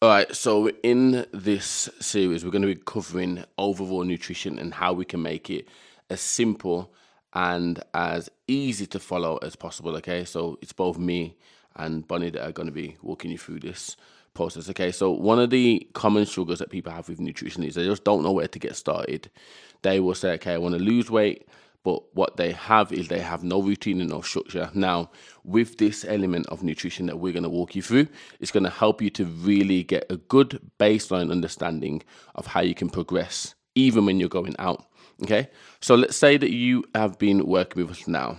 All right, so in this series, we're going to be covering overall nutrition and how we can make it as simple and as easy to follow as possible. Okay, so it's both me and Bonnie that are going to be walking you through this process. Okay, so one of the common struggles that people have with nutrition is they just don't know where to get started. They will say, okay, I want to lose weight. But what they have is they have no routine and no structure. Now, with this element of nutrition that we're going to walk you through, it's going to help you to really get a good baseline understanding of how you can progress, even when you're going out. Okay, so let's say that you have been working with us now.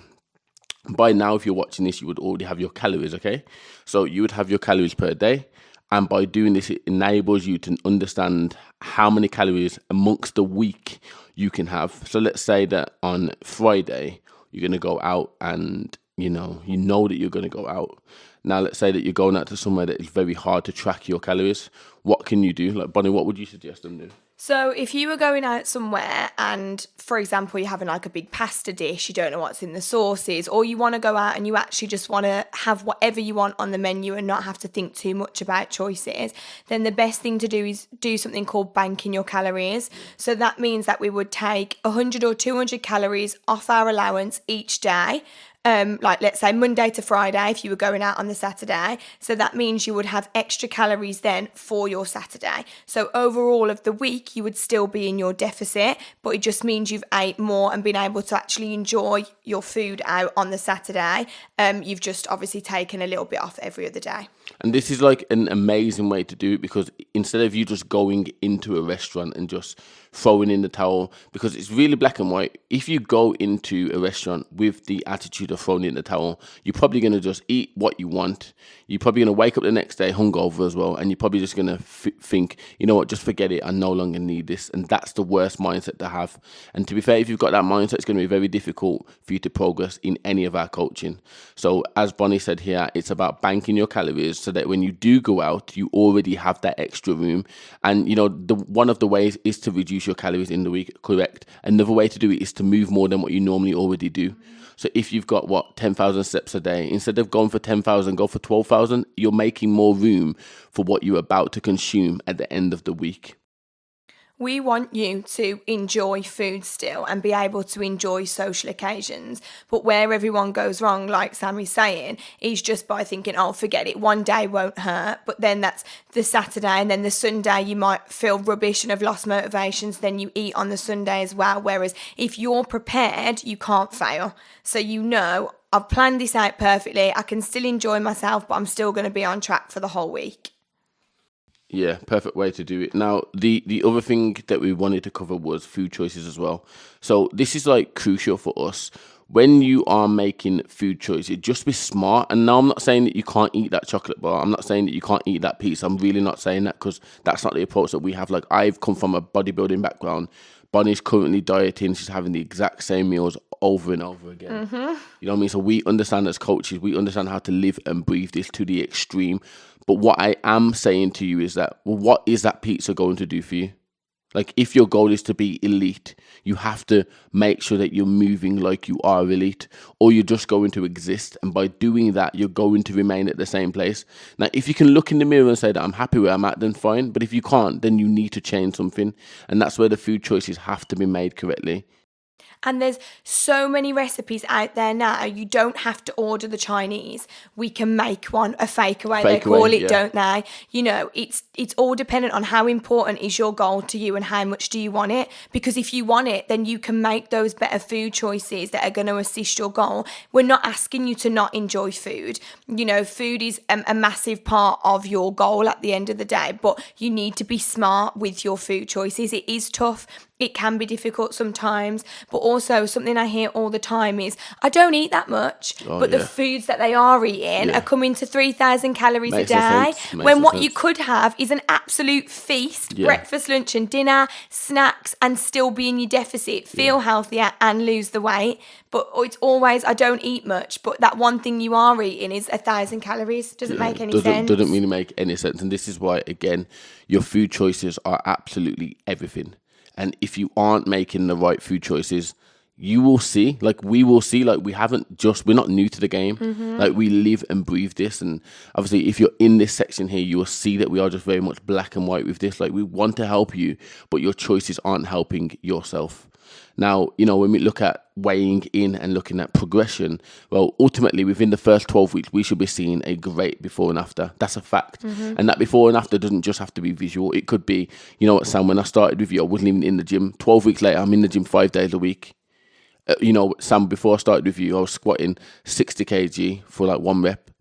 By now, if you're watching this, you would already have your calories. Okay, so you would have your calories per day. And by doing this, it enables you to understand how many calories amongst the week you can have. So let's say that on Friday, you're going to go out and, you know that you're going to go out. Now, let's say that you're going out to somewhere that is very hard to track your calories. What can you do? Like, Bonnie, what would you suggest them do? So if you were going out somewhere and, for example, you're having like a big pasta dish, you don't know what's in the sauces, or you want to go out and you actually just want to have whatever you want on the menu and not have to think too much about choices, then the best thing to do is do something called banking your calories. So that means that we would take 100 or 200 calories off our allowance each day. Like let's say Monday to Friday if you were going out on the Saturday. So that means you would have extra calories then for your Saturday. So overall of the week you would still be in your deficit, but it just means you've ate more and been able to actually enjoy your food out on the Saturday. You've just obviously taken a little bit off every other day. And this is like an amazing way to do it, because instead of you just going into a restaurant and just throwing in the towel, because it's really black and white. If you go into a restaurant with the attitude of throwing in the towel, you're probably going to just eat what you want. You're probably going to wake up the next day hungover as well. And you're probably just going to think, you know what, just forget it. I no longer need this. And that's the worst mindset to have. And to be fair, if you've got that mindset, it's going to be very difficult for you to progress in any of our coaching. So as Bonnie said here, it's about banking your calories so that when you do go out, you already have that extra room. And, one of the ways is to reduce your calories in the week, correct? Another way to do it is to move more than what you normally already do. So if you've got 10,000 steps a day, instead of going for 10,000, go for 12,000. You're making more room for what you're about to consume at the end of the week. We want you to enjoy food still and be able to enjoy social occasions. But where everyone goes wrong, like Sammy's saying, is just by thinking, oh, forget it, one day won't hurt. But then that's the Saturday, and then the Sunday you might feel rubbish and have lost motivations. Then you eat on the Sunday as well. Whereas if you're prepared, you can't fail. So I've planned this out perfectly. I can still enjoy myself, but I'm still going to be on track for the whole week. Yeah, perfect way to do it. Now, the other thing that we wanted to cover was food choices as well. So this is like crucial for us. When you are making food choices, just be smart. And now I'm not saying that you can't eat that chocolate bar. I'm not saying that you can't eat that pizza. I'm really not saying that, because that's not the approach that we have. Like, I've come from a bodybuilding background. Bonnie's currently dieting. She's having the exact same meals over and over again. You know what I mean? So we understand as coaches, we understand how to live and breathe this to the extreme. But what I am saying to you is that, well, what is that pizza going to do for you? Like, if your goal is to be elite, you have to make sure that you're moving like you are elite, or you're just going to exist. And by doing that, you're going to remain at the same place. Now, if you can look in the mirror and say that I'm happy where I'm at, then fine. But if you can't, then you need to change something. And that's where the food choices have to be made correctly. And there's so many recipes out there now. You don't have to order the Chinese. We can make one, a fake away, they call it, don't they? It's all dependent on how important is your goal to you and how much do you want it. Because if you want it, then you can make those better food choices that are going to assist your goal. We're not asking you to not enjoy food. Food is a massive part of your goal at the end of the day, but you need to be smart with your food choices. It is tough. It can be difficult sometimes, but also something I hear all the time is, I don't eat that much, the foods that they are eating are coming to 3,000 calories a day, when what you could have is an absolute feast, breakfast, lunch and dinner, snacks, and still be in your deficit, feel healthier and lose the weight. But it's always, I don't eat much, but that one thing you are eating is 1,000 calories. Doesn't make any sense. Doesn't really make any sense. And this is why, again, your food choices are absolutely everything. And if you aren't making the right food choices, you will see, like we will see, like we're not new to the game. Like we live and breathe this. And obviously if you're in this section here, you will see that we are just very much black and white with this. Like we want to help you, but your choices aren't helping yourself. Now, you know, when we look at weighing in and looking at progression, well, ultimately within the first 12 weeks, we should be seeing a great before and after. That's a fact. And that before and after doesn't just have to be visual. It could be, you know what, Sam, when I started with you, I wasn't even in the gym. 12 weeks later, I'm in the gym 5 days a week. You know, Sam, before I started with you, I was squatting 60 kg for like 1 rep.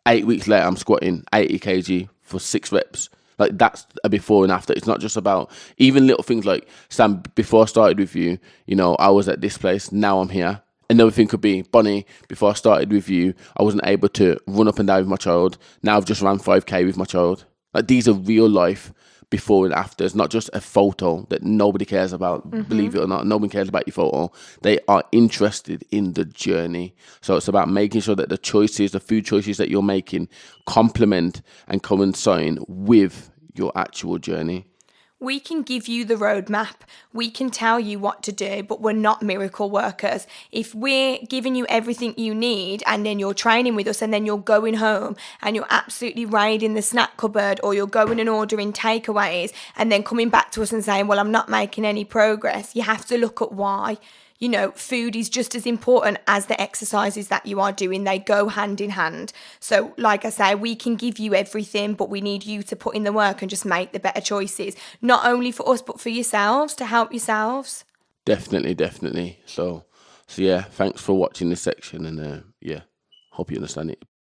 8 weeks later, I'm squatting 80 kg for 6 reps. Like that's a before and after. It's not just about even little things like, Sam, before I started with you, you know, I was at this place, now I'm here. Another thing could be, Bonnie, before I started with you, I wasn't able to run up and down with my child. Now I've just ran 5K with my child. Like these are real life before and afters, not just a photo that nobody cares about. Believe it or not, nobody cares about your photo. They are interested in the journey. So it's about making sure that the choices, the food choices that you're making complement and coincide with your actual journey. We can give you the roadmap. We can tell you what to do, but we're not miracle workers. If we're giving you everything you need and then you're training with us and then you're going home and you're absolutely raiding the snack cupboard, or you're going and ordering takeaways and then coming back to us and saying, well, I'm not making any progress, you have to look at why. You know, food is just as important as the exercises that you are doing. They go hand in hand. So like I say, we can give you everything, but we need you to put in the work and just make the better choices, not only for us, but for yourselves, to help yourselves. Definitely. So yeah, thanks for watching this section, and yeah, hope you understand it.